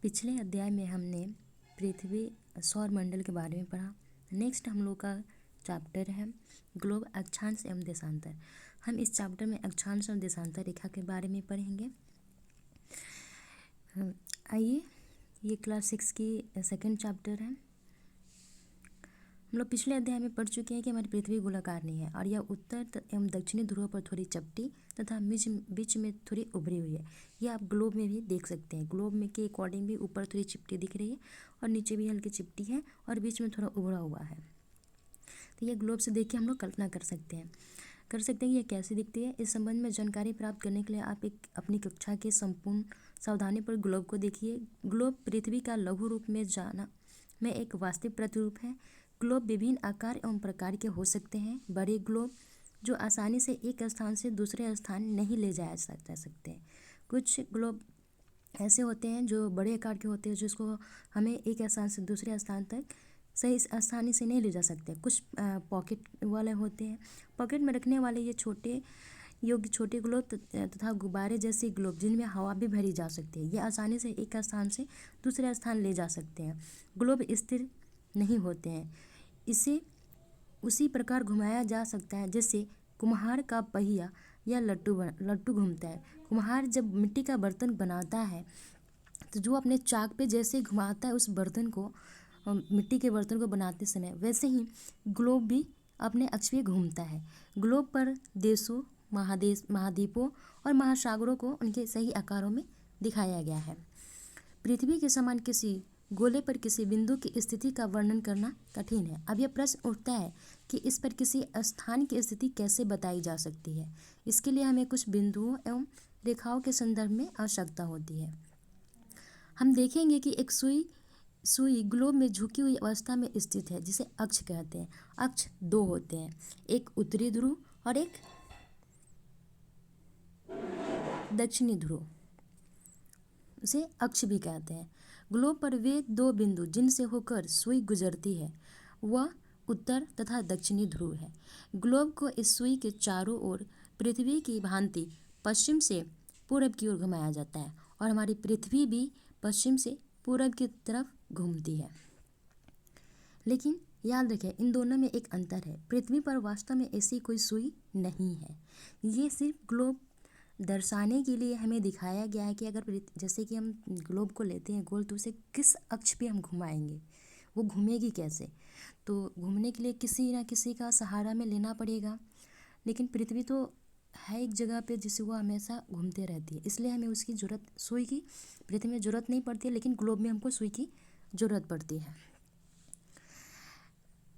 पिछले अध्याय में हमने पृथ्वी सौर मंडल के बारे में पढ़ा। नेक्स्ट हम लोग का चैप्टर है ग्लोब अक्षांश एवं देशांतर। हम इस चैप्टर में अक्षांश और देशांतर रेखा के बारे में पढ़ेंगे। आइए, ये क्लास 6 की सेकंड चैप्टर है। हम लोग पिछले अध्याय में पढ़ चुके हैं कि हमारी पृथ्वी गोलाकार नहीं है और यह उत्तर एवं दक्षिणी ध्रुव पर थोड़ी चपटी तथा बीच में थोड़ी उभरी हुई है। यह आप ग्लोब में भी देख सकते हैं। ग्लोब में के अकॉर्डिंग भी ऊपर थोड़ी चिपटी दिख रही है और नीचे भी हल्की चिपटी है और बीच में थोड़ा उभरा हुआ है। तो यह ग्लोब से देख के हम लोग कल्पना कर सकते हैं कि यह कैसी दिखती है। इस संबंध में जानकारी प्राप्त करने के लिए आप एक अपनी कक्षा के संपूर्ण सावधानी पर ग्लोब को देखिए। ग्लोब पृथ्वी का लघु रूप में जाना में एक वास्तविक प्रतिरूप है। ग्लोब विभिन्न आकार एवं प्रकार के हो सकते हैं। बड़े ग्लोब जो आसानी से एक स्थान से दूसरे स्थान नहीं ले जाया जा सकते। कुछ ग्लोब ऐसे होते हैं जो बड़े आकार के होते हैं, जिसको हमें एक स्थान से दूसरे स्थान तक सही आसानी से नहीं ले जा सकते। कुछ पॉकेट वाले होते हैं। पॉकेट में रखने वाले ये छोटे ग्लोब तथा गुब्बारे जैसे ग्लोब जिनमें हवा भी भरी जा सकती है, ये आसानी से एक स्थान से दूसरे स्थान ले जा सकते हैं। ग्लोब स्थिर नहीं होते हैं, इसे उसी प्रकार घुमाया जा सकता है जैसे कुम्हार का पहिया या लट्टू घूमता है। कुम्हार जब मिट्टी का बर्तन बनाता है तो जो अपने चाक पे जैसे घुमाता है उस बर्तन को, मिट्टी के बर्तन को बनाते समय, वैसे ही ग्लोब भी अपने अक्ष पे घूमता है। ग्लोब पर देशों, महाद्वीपों और महासागरों को उनके सही आकारों में दिखाया गया है। पृथ्वी के समान किसी गोले पर किसी बिंदु की स्थिति का वर्णन करना कठिन है। अब यह प्रश्न उठता है कि इस पर किसी स्थान की स्थिति कैसे बताई जा सकती है। इसके लिए हमें कुछ बिंदुओं एवं रेखाओं के संदर्भ में आवश्यकता होती है। हम देखेंगे कि एक सुई ग्लोब में झुकी हुई अवस्था में स्थित है, जिसे अक्ष कहते हैं। अक्ष दो होते हैं, एक उत्तरी ध्रुव और एक दक्षिणी ध्रुव, उसे अक्ष भी कहते हैं। ग्लोब पर वे दो बिंदु जिनसे होकर सुई गुजरती है वह उत्तर तथा दक्षिणी ध्रुव है। ग्लोब को इस सुई के चारों ओर पृथ्वी की भांति पश्चिम से पूरब की ओर घुमाया जाता है और हमारी पृथ्वी भी पश्चिम से पूरब की तरफ घूमती है। लेकिन याद रखें, इन दोनों में एक अंतर है। पृथ्वी पर वास्तव में ऐसी कोई सुई नहीं है। ये सिर्फ ग्लोब दर्शाने के लिए हमें दिखाया गया है कि अगर जैसे कि हम ग्लोब को लेते हैं गोल, तो उसे किस अक्ष पे हम घुमाएंगे, वो घूमेगी कैसे। तो घूमने के लिए किसी ना किसी का सहारा में लेना पड़ेगा। लेकिन पृथ्वी तो है एक जगह पे जिसे वो हमेशा घूमते रहती है, इसलिए हमें उसकी सुई की पृथ्वी में ज़रूरत नहीं पड़ती है, लेकिन ग्लोब में हमको सुई की ज़रूरत पड़ती है।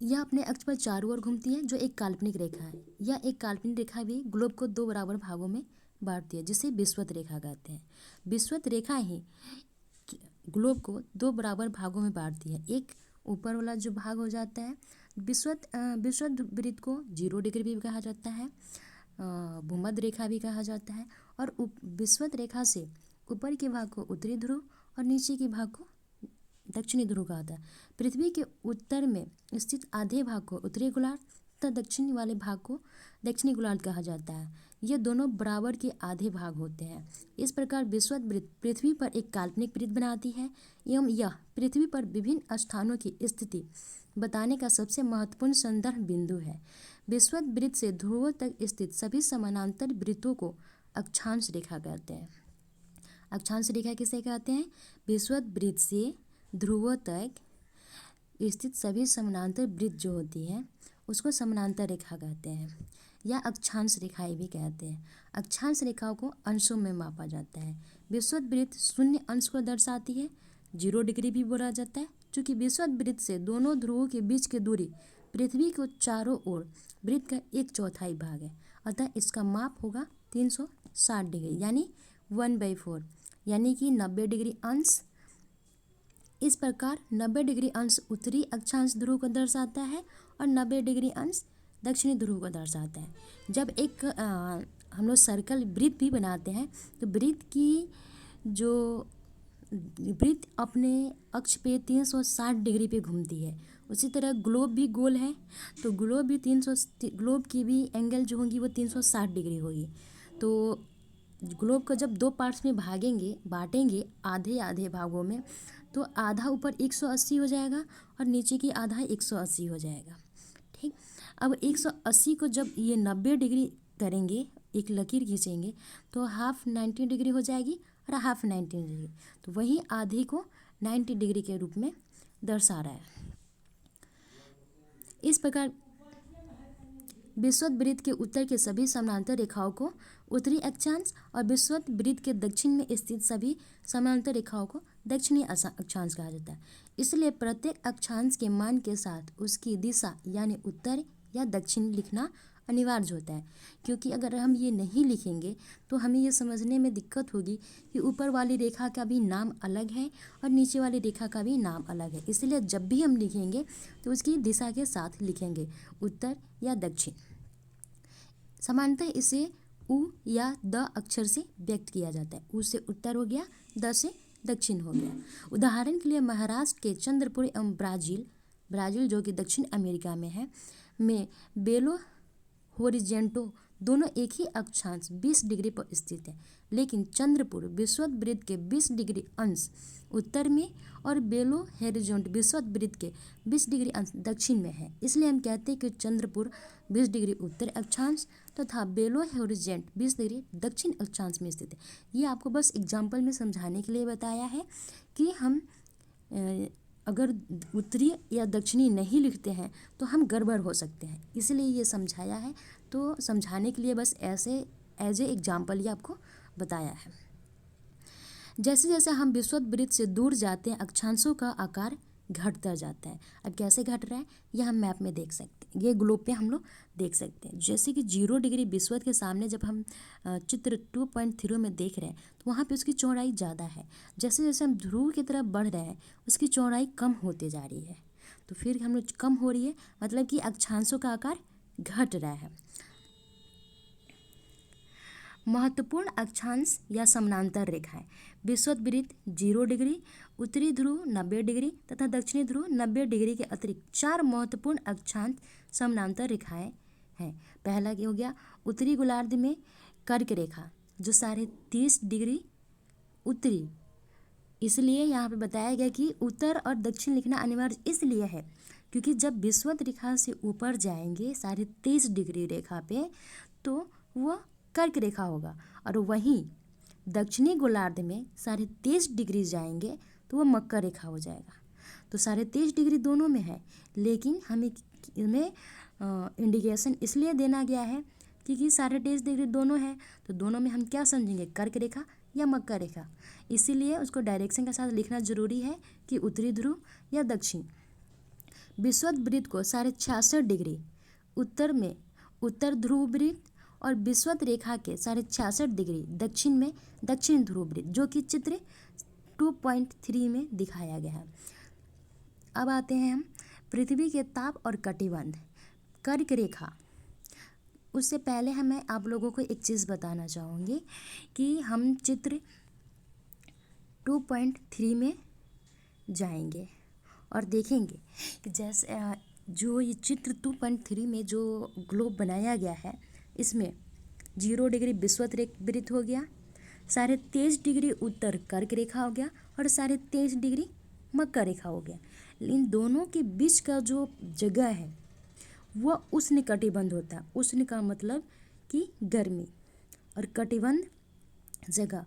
यह अपने अक्ष पर चारों ओर घूमती है, जो एक काल्पनिक रेखा है। यह एक काल्पनिक रेखा भी ग्लोब को दो बराबर भागों में बांटती है, जिसे विषुवत रेखा कहते हैं। विषुवत रेखा ही ग्लोब को दो बराबर भागों में बांटती है। एक ऊपर वाला जो भाग हो जाता है, विषुवत वृत्त को 0 डिग्री भी कहा जाता है, भूमध्य रेखा भी कहा जाता है। और विषुवत रेखा से ऊपर के भाग को उत्तरी ध्रुव और नीचे के भाग को दक्षिणी ध्रुव कहा जाता है। पृथ्वी के उत्तर में स्थित आधे भाग को उत्तरी गोलार्ध तथा दक्षिण वाले भाग को दक्षिणी गोलार्ध कहा जाता है। ये दोनों बराबर के आधे भाग होते हैं। इस प्रकार विषुवत वृत्त पृथ्वी पर एक काल्पनिक वृत्त बनाती है एवं यह पृथ्वी पर विभिन्न स्थानों की स्थिति बताने का सबसे महत्वपूर्ण संदर्भ बिंदु है। विषुवत वृत्त से ध्रुवों तक स्थित सभी समानांतर वृत्तों को अक्षांश रेखा कहते हैं। अक्षांश रेखा किसे कहते हैं? विषुवत वृत्त से ध्रुवों तक स्थित सभी समानांतर वृत्त जो होती है उसको समानांतर रेखा कहते हैं, या अक्षांश रेखाएं भी कहते हैं। अक्षांश रेखाओं को अंशों में मापा जाता है। विषुवत वृत्त 0 अंश को दर्शाती है, 0 डिग्री भी बोला जाता है। चूँकि विषुवत वृत्त से दोनों ध्रुवों के बीच की दूरी पृथ्वी को चारों ओर वृत्त का 1/4 भाग है, अतः इसका माप होगा 360 डिग्री यानी 1/4, यानी कि 90 डिग्री अंश। इस प्रकार 90 डिग्री अंश उत्तरी अक्षांश ध्रुव को दर्शाता है और 90 डिग्री अंश दक्षिणी ध्रुव को दर्शाता है। जब एक हम लोग सर्कल वृत्त भी बनाते हैं तो वृत्त अपने अक्ष पे 360 डिग्री पे घूमती है। उसी तरह ग्लोब भी गोल है, तो ग्लोब की भी एंगल जो होगी वो 360 डिग्री होगी। तो ग्लोब को जब 2 पार्ट्स में बांटेंगे आधे आधे भागों में, तो आधा ऊपर 180 हो जाएगा और नीचे की आधा 180 हो जाएगा। ठीक, अब 180 को जब ये 90 डिग्री करेंगे, एक लकीर खींचेंगे, तो हाफ 90 डिग्री हो जाएगी और हाफ 90 डिग्री, तो वही आधे को 90 डिग्री के रूप में दर्शा रहा है। इस प्रकार विषुवत वृत्त के उत्तर के सभी समानांतर रेखाओं को उत्तरी अक्षांश और विषुवत वृत्त के दक्षिण में स्थित सभी समानांतर रेखाओं को दक्षिणी अक्षांश कहा जाता है। इसलिए प्रत्येक अक्षांश के मान के साथ उसकी दिशा यानी उत्तर या दक्षिण लिखना अनिवार्य होता है, क्योंकि अगर हम ये नहीं लिखेंगे तो हमें ये समझने में दिक्कत होगी कि ऊपर वाली रेखा का भी नाम अलग है और नीचे वाली रेखा का भी नाम अलग है। इसलिए जब भी हम लिखेंगे तो उसकी दिशा के साथ लिखेंगे, उत्तर या दक्षिण। सामान्यतः इसे उ या द अक्षर से व्यक्त किया जाता है। उ से उत्तर हो गया, द से दक्षिण हो गया। उदाहरण के लिए महाराष्ट्र के चंद्रपुर एवं ब्राज़ील जो कि दक्षिण अमेरिका में है, में बेलो होरिजेंटो दोनों एक ही अक्षांश 20 डिग्री पर स्थित है, लेकिन चंद्रपुर विषुवत वृत्त के 20 डिग्री अंश उत्तर में और बेलो होरिजेंटो विषुवत वृत्त के 20 डिग्री अंश दक्षिण में है। इसलिए हम कहते हैं कि चंद्रपुर 20 डिग्री उत्तर अक्षांश तथा बेलो होरिजेंटो 20 डिग्री दक्षिण अक्षांश में स्थित है। ये आपको बस एग्जाम्पल में समझाने के लिए बताया है कि हम अगर उत्तरी या दक्षिणी नहीं लिखते हैं तो हम गड़बड़ हो सकते हैं, इसलिए ये समझाया है। तो समझाने के लिए बस ऐसे एज ए एग्जाम्पल ये आपको बताया है। जैसे जैसे हम विषुवत वृत्त से दूर जाते हैं अक्षांशों का आकार घटता जाता है। अब कैसे घट रहा है यह हम मैप में देख सकते हैं, ये ग्लोब पे हम लोग देख सकते हैं। जैसे कि 0 डिग्री विषुवत के सामने जब हम चित्र 2.0 में देख रहे हैं तो वहाँ पे उसकी चौड़ाई ज़्यादा है। जैसे जैसे हम ध्रुव की तरफ बढ़ रहे हैं उसकी चौड़ाई कम होते जा रही है। तो फिर हम लोग कम हो रही है मतलब कि अक्षांशों का आकार घट रहा है। महत्वपूर्ण अक्षांश या समानांतर रेखाएं। विषुवत वृत्त 0 डिग्री, उत्तरी ध्रुव 90 डिग्री तथा दक्षिणी ध्रुव 90 डिग्री के अतिरिक्त 4 महत्वपूर्ण अक्षांश समानांतर रेखाएं हैं। पहला क्या हो गया, उत्तरी गोलार्ध में कर्क रेखा जो 30 डिग्री उत्तरी, इसलिए यहाँ पे बताया गया कि उत्तर और दक्षिण लिखना अनिवार्य इसलिए है क्योंकि जब विषुवत रेखा से ऊपर जाएंगे 30 डिग्री रेखा पे तो वह कर्क रेखा होगा, और वहीं दक्षिणी गोलार्ध में 30 डिग्री जाएंगे तो वह मकर रेखा हो जाएगा। तो 30 डिग्री दोनों में है, लेकिन हमें इनमें इंडिकेशन इसलिए देना गया है क्योंकि 30 डिग्री दोनों है, तो दोनों में हम क्या समझेंगे, कर्क रेखा या मकर रेखा। इसीलिए उसको डायरेक्शन के साथ लिखना जरूरी है कि उत्तरी ध्रुव या दक्षिण। विषुवत वृत्त को 66.5 डिग्री उत्तर में उत्तर ध्रुव वृत्त और विषुवत रेखा के 66.5 डिग्री दक्षिण में दक्षिण ध्रुव वृत्त जो कि चित्र 2.3 में दिखाया गया है। अब आते हैं हम पृथ्वी के ताप और कटिबंध कर्क रेखा। उससे पहले मैं आप लोगों को एक चीज़ बताना चाहूँगी कि हम चित्र 2.3 में जाएंगे और देखेंगे कि जैसे जो ये चित्र 2.3 में जो ग्लोब बनाया गया है इसमें 0 डिग्री विषुवत वृत्त हो गया, 23.5 डिग्री उत्तर कर्क रेखा हो गया और 23.5 डिग्री मकर रेखा हो गया। इन दोनों के बीच का जो जगह है वह उष्ण कटिबंध होता है। उष्ण का मतलब कि गर्मी, और कटिबंध जगह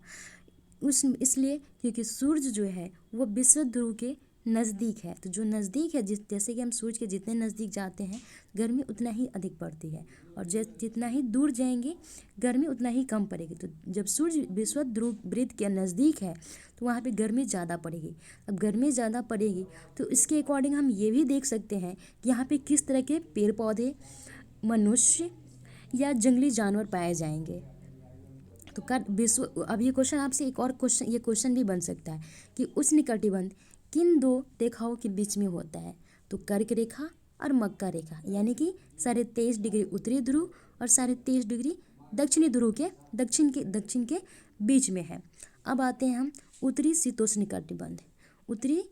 उष्ण इसलिए क्योंकि सूर्य जो है वो विषुवत ध्रुव के नज़दीक है। तो जो नज़दीक है जैसे कि हम सूर्य के जितने नज़दीक जाते हैं गर्मी उतना ही अधिक पड़ती है, और जितना ही दूर जाएंगे गर्मी उतना ही कम पड़ेगी। तो जब सूर्य विषुवत ध्रुव वृत्त के नज़दीक है तो वहाँ पे गर्मी ज़्यादा पड़ेगी। अब गर्मी ज़्यादा पड़ेगी तो इसके अकॉर्डिंग हम ये भी देख सकते हैं कि यहाँ पे किस तरह के पेड़ पौधे, मनुष्य या जंगली जानवर पाए जाएंगे। तो अब ये क्वेश्चन आपसे एक और क्वेश्चन भी बन सकता है कि उष्ण कटिबंध किन 2 रेखाओं के बीच में होता है। तो कर्क रेखा और मकर रेखा, यानी कि 23.5 डिग्री उत्तरी ध्रुव और 23.5 डिग्री दक्षिणी ध्रुव के दक्षिण के बीच में है। अब आते हैं हम उत्तरी शीतोष्ण कटिबंध। उत्तरी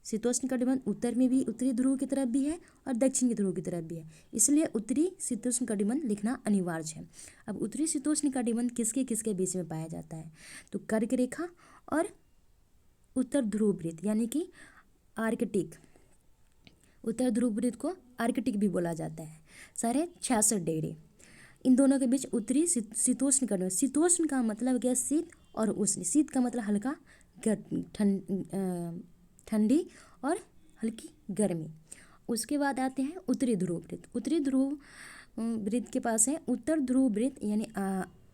शीतोष्ण कटिबंध उत्तर में भी उत्तरी ध्रुव की तरफ भी है और दक्षिण की ध्रुव की तरफ भी है, इसलिए उत्तरी शीतोष्ण कटिबंध लिखना अनिवार्य है। अब उत्तरी शीतोष्ण कटिबंध किसके किसके बीच में पाया जाता है, तो कर्क रेखा और उत्तर ध्रुव वृत्त यानी कि आर्कटिक। उत्तर ध्रुव वृत्त को आर्कटिक भी बोला जाता है, 66.5 इन दोनों के बीच उत्तरी शीतोष्ण कटिबंध। शीतोष्ण का मतलब क्या, शीत और उष्ण। शीत का मतलब हल्का ठंडी और हल्की गर्मी। उसके बाद आते हैं उत्तरी ध्रुव वृत्त। उत्तरी ध्रुव वृत्त के पास है उत्तर ध्रुव वृत्त यानी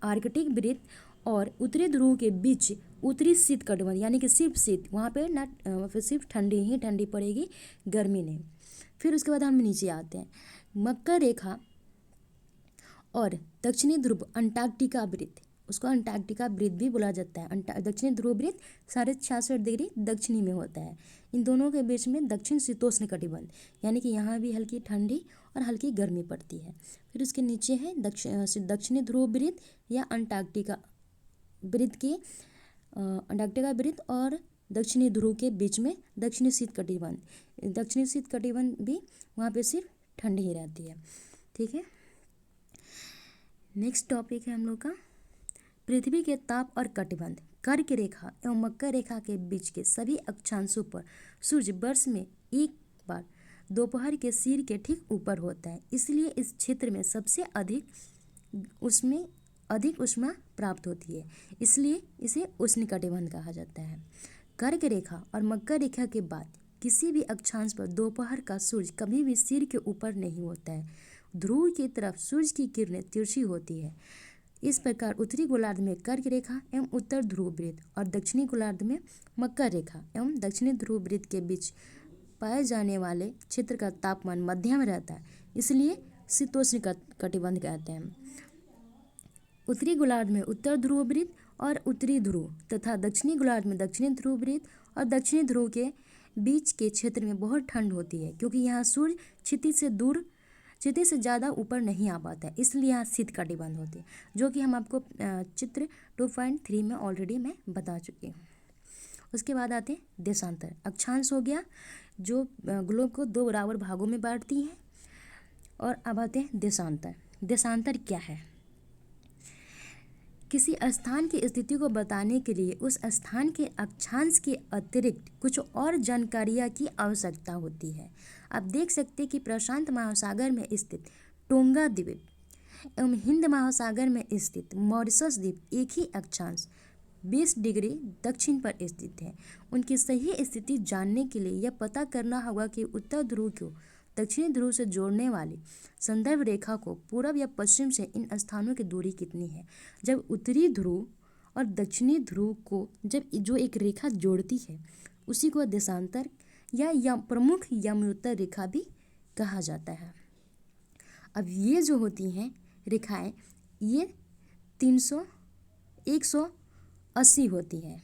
आर्कटिक वृत्त और उत्तरी ध्रुव के बीच उत्तरी शीत कटिबंध यानी कि सिर्फ शीत, वहाँ पे ना फिर सिर्फ ठंडी ही ठंडी पड़ेगी, गर्मी नहीं। फिर उसके बाद हम नीचे आते हैं मकर रेखा और दक्षिणी ध्रुव अंटार्कटिका वृत्त, उसको अंटार्कटिका वृत्त भी बोला जाता है। दक्षिणी ध्रुव वृत्त 66.5 दक्षिणी में होता है। इन दोनों के बीच में दक्षिण शीतोष्ण कटिबंध यानी कि यहाँ भी हल्की ठंडी और हल्की गर्मी पड़ती है। फिर उसके नीचे है दक्षिणी ध्रुव वृत्त या अंटार्कटिका वृत्त के अंटार्कटिका वृत्त और दक्षिणी ध्रुव के बीच में दक्षिणी शीत कटिबंध। दक्षिणी शीत कटिबंध भी वहाँ पे सिर्फ ठंडी ही रहती है। ठीक है, नेक्स्ट टॉपिक है हम लोग का पृथ्वी के ताप और कटिबंध। कर्क रेखा एवं मकर रेखा के बीच के सभी अक्षांशों पर सूर्य वर्ष में एक बार दोपहर के सिर के ठीक ऊपर होता है, इसलिए इस क्षेत्र में सबसे अधिक ऊष्मा प्राप्त होती है, इसलिए इसे उष्ण कटिबंध कहा जाता है। कर्क रेखा और मकर रेखा के बाद किसी भी अक्षांश पर दोपहर का सूर्य कभी भी सिर के ऊपर नहीं होता है। ध्रुव की तरफ सूर्य की किरणें तिरछी होती है। इस प्रकार उत्तरी गोलार्ध में कर्क रेखा एवं उत्तर ध्रुव वृत्त और दक्षिणी गोलार्ध में मकर रेखा एवं दक्षिणी ध्रुव वृत्त के बीच पाए जाने वाले क्षेत्र का तापमान मध्यम रहता है, इसलिए शीतोष्ण कटिबंध कहते हैं। उत्तरी गोलार्ध में उत्तर ध्रुव वृत्त और उत्तरी ध्रुव तथा दक्षिणी गोलार्ध में दक्षिणी ध्रुव वृत्त और दक्षिणी ध्रुव के बीच के क्षेत्र में बहुत ठंड होती है, क्योंकि यहाँ सूर्य क्षितिज से ज़्यादा ऊपर नहीं आ पाता है, इसलिए यहाँ शीत कटिबंध होती है, जो कि हम आपको चित्र 2.3 में ऑलरेडी मैं बता चुकी हूँ। उसके बाद आते हैं देशांतर। अक्षांश हो गया जो ग्लोब को 2 बराबर भागों में बांटती है। और अब आते हैं देशांतर। देशांतर क्या है? किसी स्थान की स्थिति को बताने के लिए उस स्थान के अक्षांश के अतिरिक्त कुछ और जानकारियाँ की आवश्यकता होती है। आप देख सकते हैं कि प्रशांत महासागर में स्थित टोंगा द्वीप एवं हिंद महासागर में स्थित मॉरिशस द्वीप एक ही अक्षांश 20 डिग्री दक्षिण पर स्थित है। उनकी सही स्थिति जानने के लिए यह पता करना होगा कि उत्तर ध्रुव को दक्षिणी ध्रुव से जोड़ने वाली संदर्भ रेखा को पूर्व या पश्चिम से इन स्थानों की दूरी कितनी है। जब उत्तरी ध्रुव और दक्षिणी ध्रुव को जो एक रेखा जोड़ती है उसी को देशांतर या प्रमुख यमोत्तर रेखा भी कहा जाता है। अब ये जो होती हैं रेखाएं ये 180 होती हैं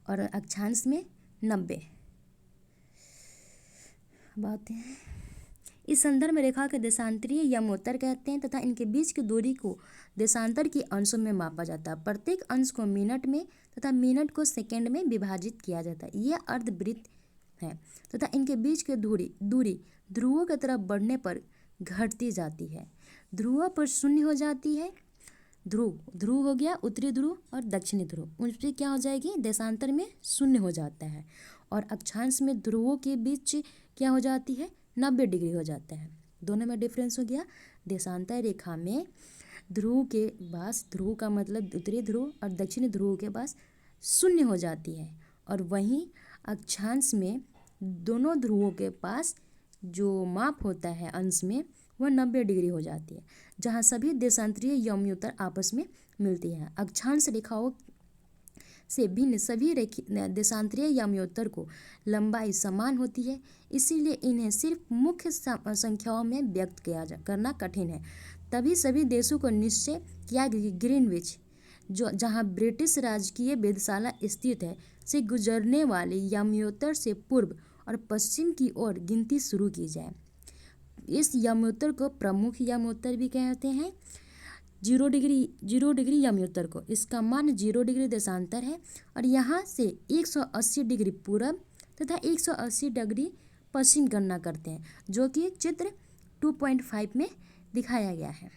और अक्षांश में 90। बात है इस संदर्भ में रेखा के देशांतरीय यमोत्तर कहते हैं तथा इनके बीच की दूरी को देशांतर के अंशों में मापा जाता है। प्रत्येक अंश को मिनट में तथा मिनट को सेकंड में विभाजित किया जाता है। यह अर्धवृत्त है तथा इनके बीच की दूरी ध्रुवों की तरफ बढ़ने पर घटती जाती है। ध्रुवों पर शून्य हो जाती है। ध्रुव हो गया उत्तरी ध्रुव और दक्षिणी ध्रुव, उन पर क्या हो जाएगी देशांतर में शून्य हो जाता है। और अक्षांश में ध्रुवों के बीच क्या हो जाती है 90 डिग्री हो जाता है। दोनों में डिफरेंस हो गया। देशांतर रेखा में ध्रुव के पास, ध्रुव का मतलब उत्तरी ध्रुव और दक्षिणी ध्रुव के पास शून्य हो जाती है और वहीं अक्षांश में दोनों ध्रुवों के पास जो माप होता है अंश में वह 90 डिग्री हो जाती है, जहाँ सभी देशांतरीय यमोत्तर आपस में मिलती हैं। अक्षांश रेखाओं से भिन्न सभी देशांतरीय यमोत्तर को लंबाई समान होती है, इसीलिए इन्हें सिर्फ मुख्य संख्याओं में व्यक्त करना कठिन है। तभी सभी देशों को निश्चय किया कि ग्रीनविच जहाँ ब्रिटिश राजकीय वेधशाला स्थित है से गुजरने वाले यमोत्तर से पूर्व और पश्चिम की ओर गिनती शुरू की जाए। इस यमोत्तर को प्रमुख यमोत्तर भी कहते हैं जीरो डिग्री यमी उत्तर को, इसका मान 0 डिग्री देशांतर है और यहाँ से 180 डिग्री पूरब तथा 180 डिग्री पश्चिम गणना करते हैं, जो कि चित्र 2.5 में दिखाया गया है।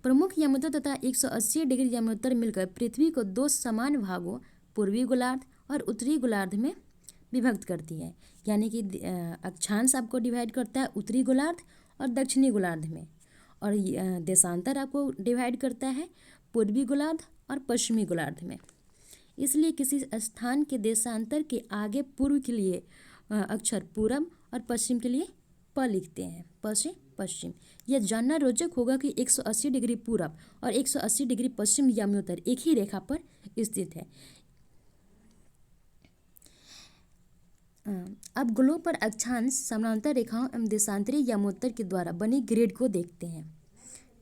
प्रमुख यमोत्तर तथा 180 डिग्री यमोत्तर मिलकर पृथ्वी को 2 समान भागों पूर्वी गोलार्ध और उत्तरी गोलार्ध में विभक्त करती है। यानी कि अक्षांश आपको डिवाइड करता है उत्तरी गोलार्ध और दक्षिणी गोलार्ध में, और देशांतर आपको डिवाइड करता है पूर्वी गोलार्ध और पश्चिमी गोलार्ध में। इसलिए किसी स्थान के देशांतर के आगे पूर्व के लिए अक्षर पूरब और पश्चिम के लिए प लिखते हैं, प से पश्चिम। यह जानना रोचक होगा कि 180 डिग्री पूरब और 180 डिग्री पश्चिम यमोत्तर एक ही रेखा पर स्थित है। अब ग्लोब पर अक्षांश समानांतर रेखाओं एवं देशांतरी यमोत्तर के द्वारा बनी ग्रिड को देखते हैं,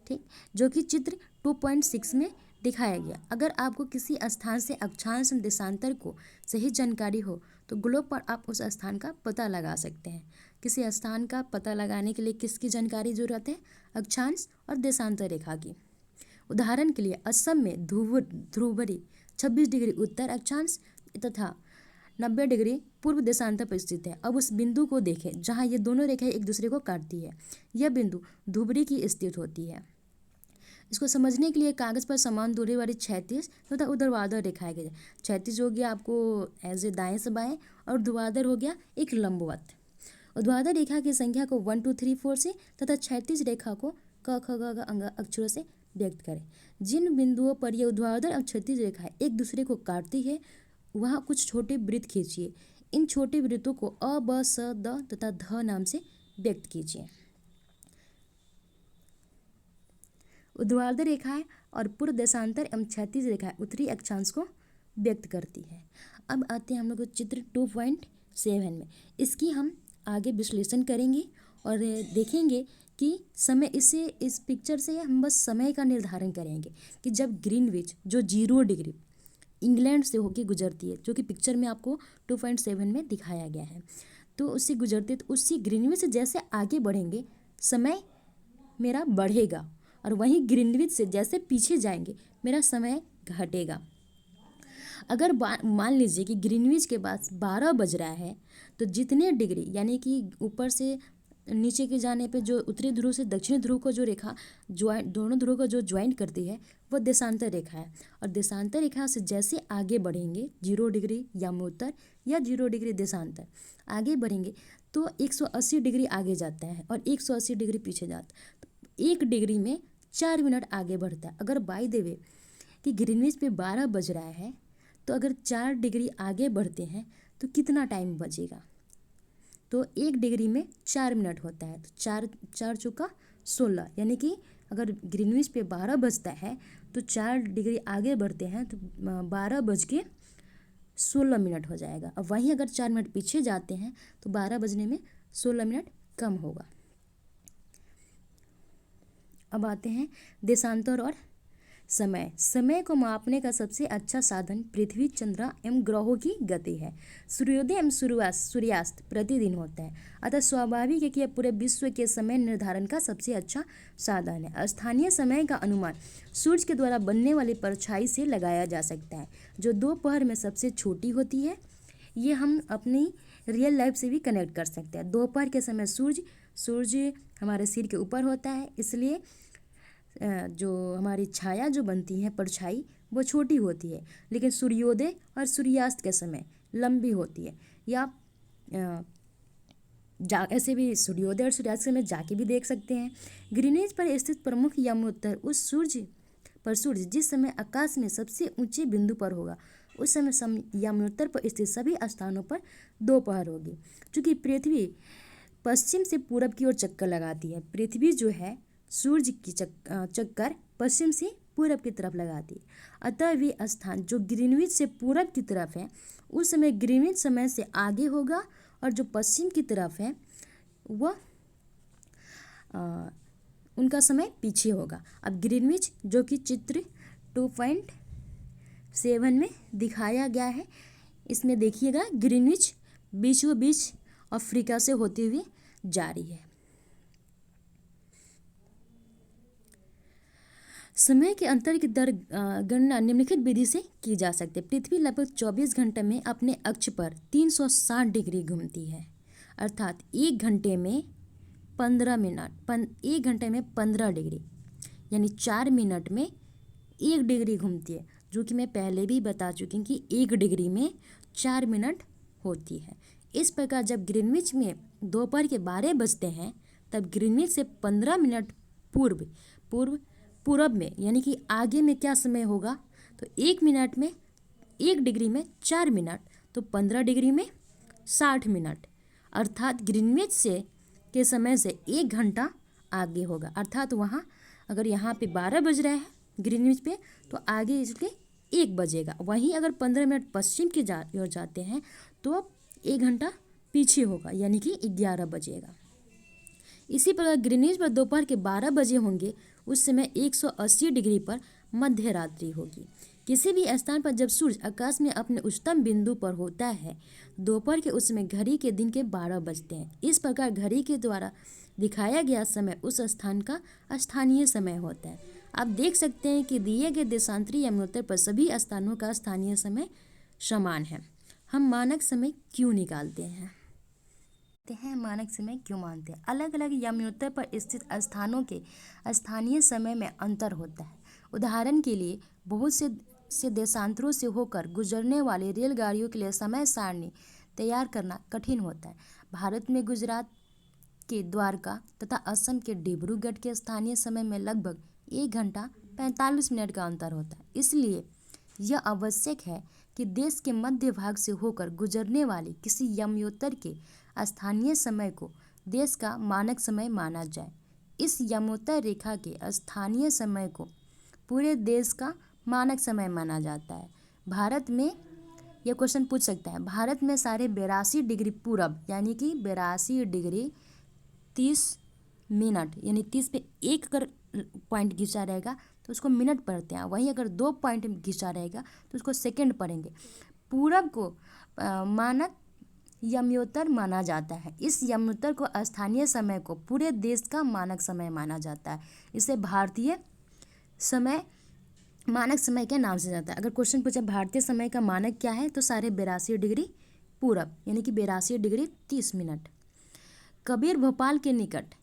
ठीक, जो कि चित्र 2.6 में दिखाया गया। अगर आपको किसी स्थान से अक्षांश एवं देशांतर को सही जानकारी हो तो ग्लोब पर आप उस स्थान का पता लगा सकते हैं। किसी स्थान का पता लगाने के लिए किसकी जानकारी जरूरत है? अक्षांश और देशांतर रेखा की। उदाहरण के लिए असम में ध्रुवरी 26 डिग्री उत्तर अक्षांश तथा 90 डिग्री पूर्व देशांतर पर स्थित है। अब उस बिंदु को देखें जहां ये दोनों रेखाएं एक दूसरे को काटती है। यह बिंदु ध्रुवरी की स्थित होती है। इसको समझने के लिए कागज पर समान दूरी वाली क्षैतिज तथा ऊर्ध्वाधर रेखाएं गई। क्षैतिज हो गया आपको एज ए दाएं से बाएं और ऊर्ध्वाधर हो गया एक लंबवत। ऊर्ध्वाधर रेखा की संख्या को 1 2 3 4 से तथा क्षैतिज रेखा को क ख ग घ अक्षरों से व्यक्त करें। जिन बिंदुओं पर यह ऊर्ध्वाधर और क्षैतिज रेखाएं एक दूसरे को काटती है वहाँ कुछ छोटे वृत्त खींचिए। इन छोटे वृत्तों को अ ब स द तथा ध नाम से व्यक्त कीजिए। ऊर्ध्वाधर रेखाएं और पूर्व देशांतर एवं क्षैतिज रेखाएं उत्तरी अक्षांश को व्यक्त करती है। अब आते हैं हम लोग चित्र 2.7 में। इसकी हम आगे विश्लेषण करेंगे और देखेंगे कि समय इस पिक्चर से हम बस समय का निर्धारण करेंगे कि जब ग्रीनविच जो 0 डिग्री इंग्लैंड से होकर गुजरती है, जो कि पिक्चर में आपको 2.7 में दिखाया गया है, तो उससे गुजरती है तो उसी ग्रीनविच से जैसे आगे बढ़ेंगे समय मेरा बढ़ेगा और वहीं ग्रीनविच से जैसे पीछे जाएंगे मेरा समय घटेगा। अगर मान लीजिए कि ग्रीनविच के पास 12 बज रहा है तो जितने डिग्री यानी कि ऊपर से नीचे के जाने पे जो उत्तरी ध्रुव से दक्षिणी ध्रुव को जो रेखा दोनों ध्रुव को जो ज्वाइंट करती है वह देशांतर रेखा है। और देशांतर रेखा से जैसे आगे बढ़ेंगे 0 डिग्री यमोत्तर या 0 डिग्री देशांतर आगे बढ़ेंगे तो 180 डिग्री आगे जाता है और 180 डिग्री पीछे जाता है। तो 1 डिग्री में 4 मिनट आगे बढ़ता है। अगर बाय द वे कि ग्रीनविच पे 12 बज रहा है तो अगर 4 डिग्री आगे बढ़ते हैं तो कितना टाइम बचेगा? तो 1 डिग्री में 4 मिनट होता है, तो 4 चौका 16, यानी कि अगर ग्रीनविच पे 12 बजता है तो 4 डिग्री आगे बढ़ते हैं तो 12:16 हो जाएगा। अब वहीं अगर 4 मिनट पीछे जाते हैं तो 12 बजने में 16 मिनट कम होगा। अब आते हैं देशांतर और समय। समय को मापने का सबसे अच्छा साधन पृथ्वी, चंद्र एवं ग्रहों की गति है। सूर्योदय एवं सूर्यास्त प्रतिदिन होता है, अतः स्वाभाविक है कि यह पूरे विश्व के समय निर्धारण का सबसे अच्छा साधन है। स्थानीय समय का अनुमान सूर्य के द्वारा बनने वाली परछाई से लगाया जा सकता है, जो दोपहर में सबसे छोटी होती है। ये हम अपनी रियल लाइफ से भी कनेक्ट कर सकते हैं। दोपहर के समय सूर्य हमारे सिर के ऊपर होता है, इसलिए जो हमारी छाया जो बनती है परछाई वो छोटी होती है, लेकिन सूर्योदय और सूर्यास्त के समय लंबी होती है। या ऐसे भी सूर्योदय और सूर्यास्त के समय जाके भी देख सकते हैं। ग्रीनविच पर स्थित प्रमुख यमोत्तर उस सूर्य जिस समय आकाश में सबसे ऊंचे बिंदु पर होगा उस समय यमोत्तर पर स्थित सभी स्थानों पर दोपहर होगी। चूँकि पृथ्वी पश्चिम से पूरब की ओर चक्कर लगाती है, पृथ्वी जो है सूर्य की चक्कर पश्चिम से पूरब की तरफ लगाती है, अतः वे स्थान जो ग्रीनविच से पूरब की तरफ है उस समय ग्रीनविच समय से आगे होगा और जो पश्चिम की तरफ है वह उनका समय पीछे होगा। अब ग्रीनविच जो कि चित्र 2.7 में दिखाया गया है, इसमें देखिएगा ग्रीनविच बीचों बीच अफ्रीका से होते हुए जा रही है। समय के अंतर की दर गणना निम्नलिखित विधि से की जा सकती है। पृथ्वी लगभग 24 घंटे में अपने अक्ष पर 360 डिग्री घूमती है, अर्थात एक घंटे में 15 डिग्री, यानी 4 मिनट में 1 डिग्री घूमती है, जो कि मैं पहले भी बता चुकी हूँ कि 1 डिग्री में 4 मिनट होती है। इस प्रकार जब ग्रीनविच में दोपहर के 12 बजते हैं, तब ग्रीनविच से 15 मिनट पूर्व में, यानी कि आगे में क्या समय होगा, तो 1 मिनट में 1 डिग्री में 4 मिनट, तो 15 डिग्री में 60 मिनट, अर्थात ग्रीनविच से के समय से 1 घंटा आगे होगा। अर्थात वहाँ अगर यहाँ पे 12 बज रहे हैं ग्रीनविच पे, तो आगे इसके 1 बजेगा। वहीं अगर 15 मिनट पश्चिम की ओर जाते हैं तो 1 घंटा पीछे होगा, यानी कि 11 बजेगा। इसी प्रकार ग्रीनविच पर दोपहर के 12 बजे होंगे, उस समय 180 डिग्री पर मध्य रात्रि होगी। किसी भी स्थान पर जब सूर्य आकाश में अपने उच्चतम बिंदु पर होता है, दोपहर के उस समय घड़ी के दिन के 12 बजते हैं। इस प्रकार घड़ी के द्वारा दिखाया गया समय उस स्थान का स्थानीय समय होता है। आप देख सकते हैं कि दिए गए देशांतरी यमनोत्तर पर सभी स्थानों का स्थानीय समय समान है। हम मानक समय क्यों निकालते हैं? मानक समय क्यों मानते हैं? अलग अलग यमनोत्तर पर स्थित स्थानों के स्थानीय समय में अंतर होता है। उदाहरण के लिए बहुत से देशांतरों से होकर गुजरने वाली रेलगाड़ियों के लिए समय सारणी तैयार करना कठिन होता है। भारत में गुजरात के द्वारका तथा असम के डिब्रूगढ़ के स्थानीय समय में लगभग 1 घंटा 45 मिनट का अंतर होता है। इसलिए यह आवश्यक है कि देश के मध्य भाग से होकर गुजरने वाली किसी यमनोत्तर के स्थानीय समय को देश का मानक समय माना जाए। इस यमनोत्तर रेखा के स्थानीय समय को पूरे देश का मानक समय माना जाता है। भारत में यह क्वेश्चन पूछ सकता है, भारत में 82.5 डिग्री पूरब, यानी कि 82 डिग्री 30 मिनट, यानी 30 पे 1 अगर पॉइंट घिंचा रहेगा तो उसको मिनट पढ़ते हैं। वहीं अगर 2 पॉइंट घिंचा रहेगा तो उसको सेकंड पढ़ेंगे। पूरब को मानक यमनोत्तर माना जाता है। इस यमनोत्तर को स्थानीय समय को पूरे देश का मानक समय माना जाता है। इसे भारतीय समय मानक समय के नाम से जाता है। अगर क्वेश्चन पूछे भारतीय समय का मानक क्या है, तो 82.5 डिग्री पूरब, यानी कि 82 डिग्री 30 मिनट। कबीर भोपाल के निकट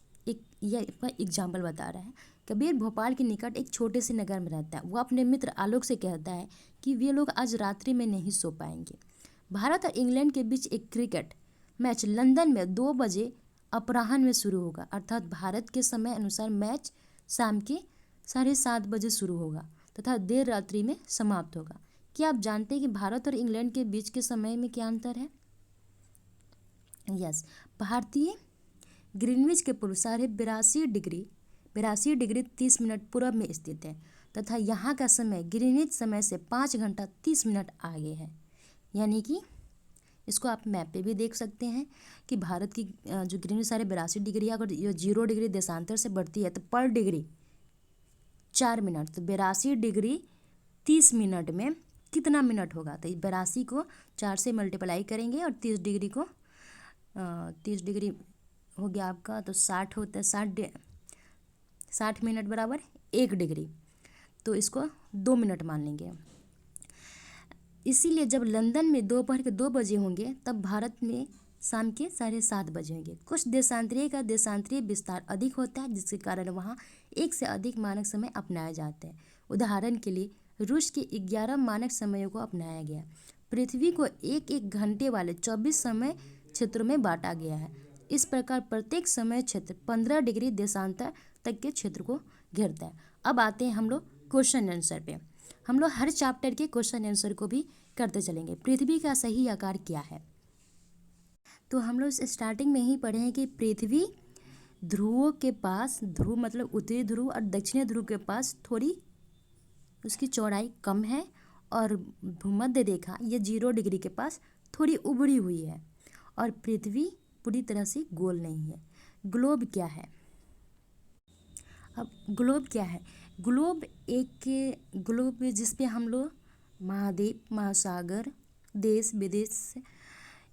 यह एग्जाम्पल बता रहा है। कबीर भोपाल के निकट एक छोटे से नगर में रहता है। वह अपने मित्र आलोक से कहता है कि वे लोग आज रात्रि में नहीं सो पाएंगे। भारत और इंग्लैंड के बीच एक क्रिकेट मैच लंदन में 2 बजे अपराह्न में शुरू होगा, अर्थात भारत के समय अनुसार मैच शाम के 7:30 बजे शुरू होगा तथा देर रात्रि में समाप्त होगा। क्या आप जानते हैं कि भारत और इंग्लैंड के बीच के समय में क्या अंतर है? यस, भारतीय ग्रीनविच के पूर्व 82 डिग्री 30 मिनट पूर्व में स्थित है तथा यहाँ का समय ग्रीनविच समय से 5 घंटा 30 मिनट आगे है। यानी कि इसको आप मैप पे भी देख सकते हैं कि भारत की जो ग्रीनविच 82 डिग्री है, अगर ये 0 डिग्री देशांतर से बढ़ती है तो पर डिग्री 4 मिनट, तो 82 डिग्री 30 मिनट में कितना मिनट होगा? तो 82 को 4 से मल्टीप्लाई करेंगे और 30 डिग्री को 30 डिग्री हो गया आपका, तो 60 होता है। 60 मिनट बराबर 1 डिग्री, तो इसको 2 मिनट मान लेंगे। इसीलिए जब लंदन में दोपहर के 2 बजे होंगे तब भारत में शाम के 7:30 बजे होंगे। कुछ देशांतरीय का देशांतरीय विस्तार अधिक होता है, जिसके कारण वहाँ एक से अधिक मानक समय अपनाए जाते हैं। उदाहरण के लिए रूस के 11 मानक समयों को अपनाया गया। पृथ्वी को एक घंटे वाले 24 समय क्षेत्रों में बांटा गया है। इस प्रकार प्रत्येक समय क्षेत्र 15 डिग्री देशांतर तक के क्षेत्र को घेरता है। अब आते हैं हम लोग क्वेश्चन आंसर पे। हम लोग हर चैप्टर के क्वेश्चन आंसर को भी करते चलेंगे। पृथ्वी का सही आकार क्या है? तो हम लोग स्टार्टिंग में ही पढ़े हैं कि पृथ्वी ध्रुवों के पास, ध्रुव मतलब उत्तरी ध्रुव और दक्षिणी ध्रुव के पास थोड़ी उसकी चौड़ाई कम है और भूमध्य रेखा ये 0 डिग्री के पास थोड़ी उभरी हुई है और पृथ्वी पूरी तरह से गोल नहीं है। ग्लोब क्या है? अब ग्लोब क्या है? ग्लोब जिस पे हम लोग महाद्वीप, महासागर, देश विदेश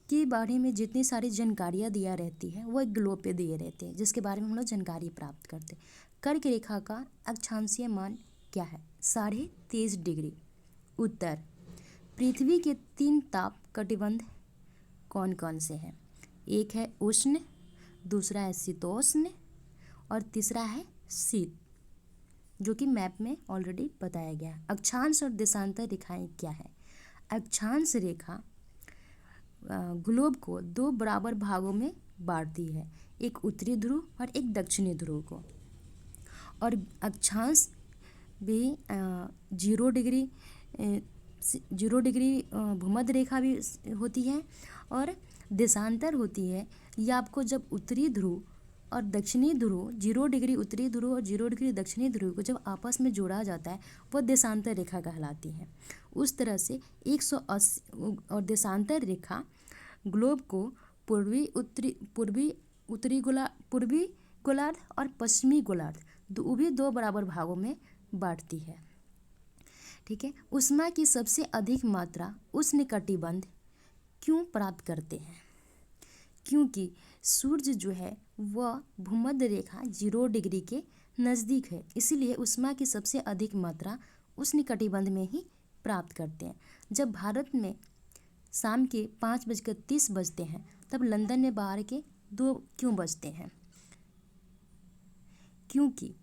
के बारे में जितनी सारी जानकारियाँ दिया रहती है वो एक ग्लोब पे दिए रहते हैं, जिसके बारे में हम लोग जानकारी प्राप्त करते हैं। कर्क रेखा का अक्षांशीय मान क्या है? 23.5 डिग्री उत्तर। पृथ्वी के 3 ताप कटिबंध कौन कौन से हैं? एक है उष्ण, दूसरा है शीतोष्ण और तीसरा है शीत, जो कि मैप में ऑलरेडी बताया गया है। अक्षांश और देशांतर रेखाएं क्या है? अक्षांश रेखा ग्लोब को 2 बराबर भागों में बांटती है, एक उत्तरी ध्रुव और एक दक्षिणी ध्रुव को। और अक्षांश भी 0 डिग्री भूमध्य रेखा भी होती है और देशांतर होती है। ये आपको जब उत्तरी ध्रुव और दक्षिणी ध्रुव 0 डिग्री उत्तरी ध्रुव और 0 डिग्री दक्षिणी ध्रुव को जब आपस में जोड़ा जाता है वह देशांतर रेखा कहलाती है। उस तरह से 180 और देशांतर रेखा ग्लोब को पूर्वी गोलार्ध और पश्चिमी गोलार्ध भी 2 बराबर भागों में बांटती है। ठीक है। ऊष्मा की सबसे अधिक मात्रा उष्णकटिबंध क्यों प्राप्त करते हैं? क्योंकि सूर्य जो है वह भूमध्य रेखा 0 डिग्री के नज़दीक है, इसीलिए ऊष्मा की सबसे अधिक मात्रा उष्णकटिबंध में ही प्राप्त करते हैं। जब भारत में शाम के 5:30 बजते हैं तब लंदन में बाहर के 2 क्यों बजते हैं? क्योंकि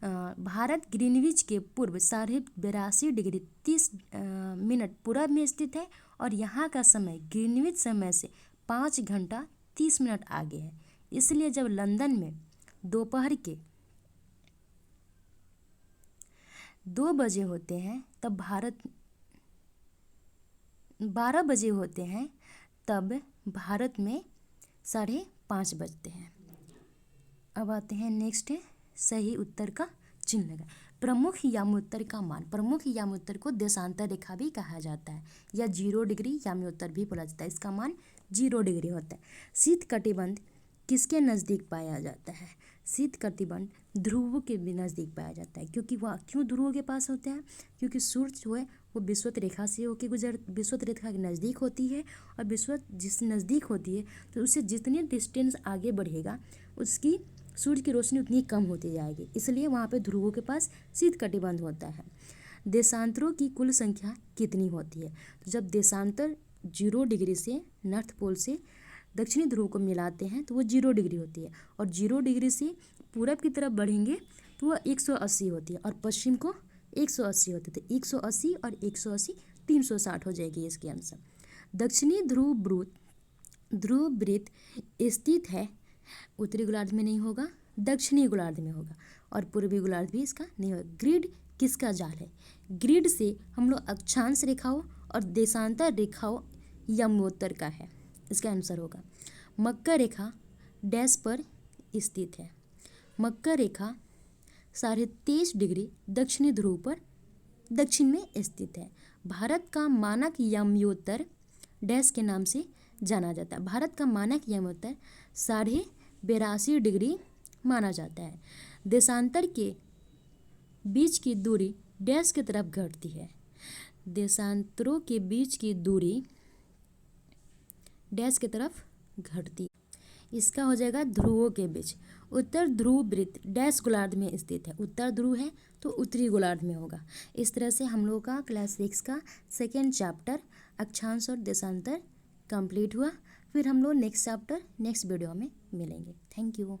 भारत ग्रीनविच के पूर्व 82.5 डिग्री 30 मिनट पूरब में स्थित है और यहाँ का समय ग्रीनविच समय से 5 घंटा 30 मिनट आगे है। इसलिए जब लंदन में दोपहर के 2 बजे होते हैं तब भारत 12 बजे होते हैं तब भारत में 5:30 बजते हैं। अब आते हैं नेक्स्ट है सही उत्तर का चिन्ह लगा। प्रमुख याम्योत्तर का मान, प्रमुख याम्योत्तर को देशांतर रेखा भी कहा जाता है या 0 डिग्री याम्योत्तर भी बोला जाता है। इसका मान 0 डिग्री होता है। शीत कटिबंध किसके नज़दीक पाया जाता है? शीत कटिबंध ध्रुव के भी नज़दीक पाया जाता है। क्योंकि वह क्यों ध्रुव के पास होता है? क्योंकि सूर्य जो है वो विषुवत रेखा से होकर विषुवत रेखा के नज़दीक होती है और विषुवत जिस नज़दीक होती है तो उससे जितनी डिस्टेंस आगे बढ़ेगा उसकी सूर्य की रोशनी उतनी कम होती जाएगी, इसलिए वहाँ पे ध्रुवों के पास शीत कटिबंध होता है। देशांतरों की कुल संख्या कितनी होती है? तो जब देशांतर 0 डिग्री से नॉर्थ पोल से दक्षिणी ध्रुव को मिलाते हैं तो वो 0 डिग्री होती है और 0 डिग्री से पूरब की तरफ बढ़ेंगे तो वह 180 होती है और पश्चिम को 180 होती है। तो 180 और 180 360 हो जाएगी इसके आंसर। दक्षिणी ध्रुव वृत्त स्थित है उत्तरी गोलार्ध में नहीं होगा, दक्षिणी गोलार्ध में होगा और पूर्वी गोलार्ध भी इसका नहीं होगा। ग्रिड किसका जाल है? ग्रिड से हम लोग अक्षांश रेखाओं और देशांतर रेखाओं याम्योत्तर का है, इसका आंसर होगा। मकर रेखा डैश पर स्थित है। मकर रेखा 23.5 डिग्री दक्षिणी ध्रुव पर दक्षिण में स्थित है। भारत का मानक याम्योत्तर डैश के नाम से जाना जाता है। भारत का मानक याम्योत्तर 82.5 डिग्री माना जाता है। देशांतर के बीच की दूरी डैश की तरफ घटती है। देशांतरों के बीच की दूरी डैश की तरफ घटती है। इसका हो जाएगा ध्रुवों के बीच। उत्तर ध्रुव वृत्त डैश गोलार्ध में स्थित है। उत्तर ध्रुव है तो उत्तरी गोलार्ध में होगा। इस तरह से हम लोग का क्लास 6 का 2nd चैप्टर अक्षांश और देशांतर कंप्लीट हुआ। फिर हम लोग नेक्स्ट चैप्टर नेक्स्ट वीडियो में मिलेंगे। Thank you.